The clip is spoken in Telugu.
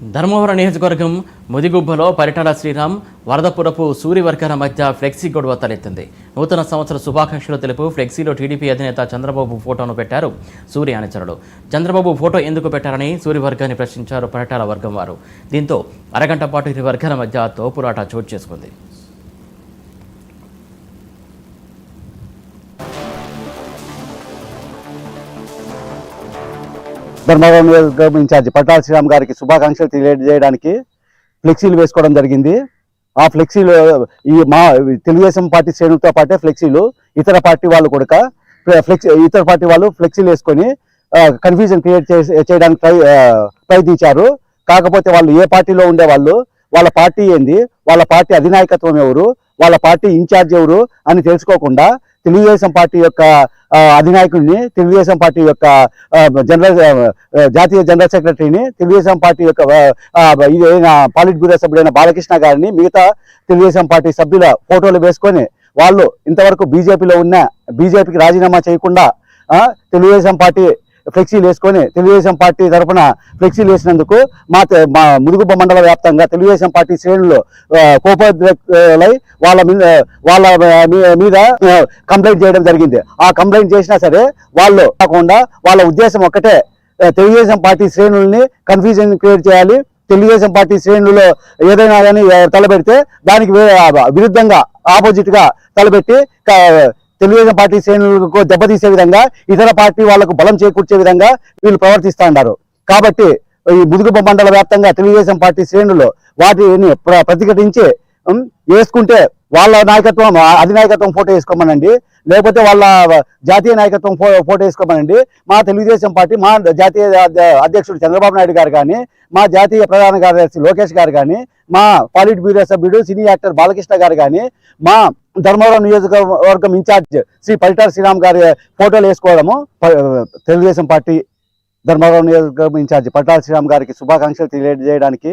ధర్మవరం నియోజకవర్గం ముదిగుబ్బలో పరిటాల శ్రీరామ్ వరదపురపు సూరివర్గల మధ్య ఫ్లెక్సీ గొడవ తలెత్తింది. నూతన సంవత్సర శుభాకాంక్షలు తెలుపు ఫ్లెక్సీలో టీడీపీ అధినేత చంద్రబాబు ఫోటోను పెట్టారు సూరి అనుచరులు. చంద్రబాబు ఫోటో ఎందుకు పెట్టారని సూరివర్గాన్ని ప్రశ్నించారు పరిటాల వర్గం వారు. దీంతో అరగంట పాటు ఇరు వర్గాల మధ్య తోపులాట చోటు చేసుకుంది. ధర్మవరం నియోజకవర్గం ఇన్ఛార్జి పరిటాల శ్రీరామ్ గారికి శుభాకాంక్షలు తెలియజేయడానికి ఫ్లెక్సీలు వేసుకోవడం జరిగింది. ఆ ఫ్లెక్సీలు మా తెలుగుదేశం పార్టీ శ్రేణులతో పాటే ఫ్లెక్సీలు ఇతర పార్టీ వాళ్ళు కూడా ఇతర పార్టీ వాళ్ళు ఫ్లెక్సీలు వేసుకొని కన్ఫ్యూజన్ క్రియేట్ చేయడానికి ప్రయత్నించారు. కాకపోతే వాళ్ళు ఏ పార్టీలో ఉండేవాళ్ళు, వాళ్ళ పార్టీ ఏంది, వాళ్ళ పార్టీ అధినాయకత్వం ఎవరు, వాళ్ళ పార్టీ ఇన్ఛార్జ్ ఎవరు అని తెలుసుకోకుండా తెలుగుదేశం పార్టీ యొక్క అధినాయకుడిని, తెలుగుదేశం పార్టీ యొక్క జాతీయ జనరల్ సెక్రటరీని, తెలుగుదేశం పార్టీ యొక్క పాలిట్ బ్యూరో సభ్యుడైన బాలకృష్ణ గారిని, మిగతా తెలుగుదేశం పార్టీ సభ్యుల ఫోటోలు వేసుకొని వాళ్ళు ఇంతవరకు బీజేపీకి రాజీనామా చేయకుండా తెలుగుదేశం పార్టీ ఫ్లెక్సీలు వేసుకొని తెలుగుదేశం పార్టీ తరఫున ఫ్లెక్సీలు వేసినందుకు మా ముదుగుబ్బ మండల వ్యాప్తంగా తెలుగుదేశం పార్టీ శ్రేణులు కోపోద్రేకులై వాళ్ళ మీద కంప్లైంట్ చేయడం జరిగింది. ఆ కంప్లైంట్ చేసినా సరే వాళ్ళు కాకుండా వాళ్ళ ఉద్దేశం ఒక్కటే, తెలుగుదేశం పార్టీ శ్రేణుల్ని కన్ఫ్యూజన్ క్రియేట్ చేయాలి. తెలుగుదేశం పార్టీ శ్రేణులు ఏదైనా కానీ తలపెడితే దానికి విరుద్ధంగా ఆపోజిట్ గా తలపెట్టి తెలుగుదేశం పార్టీ శ్రేణులకు దెబ్బతీసే విధంగా, ఇతర పార్టీ వాళ్లకు బలం చేకూర్చే విధంగా వీళ్ళు ప్రవర్తిస్తూ ఉన్నారు. కాబట్టి ఈ ముదుగుబ్బ మండల వ్యాప్తంగా తెలుగుదేశం పార్టీ శ్రేణులు వాటిని ప్రతిఘటించి వేసుకుంటే వాళ్ళ నాయకత్వం అధినాయకత్వం ఫోటో వేసుకోమనండి, లేకపోతే వాళ్ళ జాతీయ నాయకత్వం ఫోటో వేసుకోమనండి. మా తెలుగుదేశం పార్టీ, మా జాతీయ అధ్యక్షుడు చంద్రబాబు నాయుడు గారు కానీ, మా జాతీయ ప్రధాన కార్యదర్శి లోకేష్ గారు కానీ, మా పాలిట్ బ్యూరో సభ్యుడు సినీ యాక్టర్ బాలకృష్ణ గారు కానీ, మా ధర్మవరం నియోజకవర్గం ఇన్ఛార్జ్ శ్రీ పరిటాల శ్రీరామ్ గారి ఫోటోలు వేసుకోవడము తెలుగుదేశం పార్టీ ధర్మవరం నియోజకవర్గం ఇన్ఛార్జ్ పరిటాల శ్రీరామ్ గారికి శుభాకాంక్షలు తెలియజేయడానికి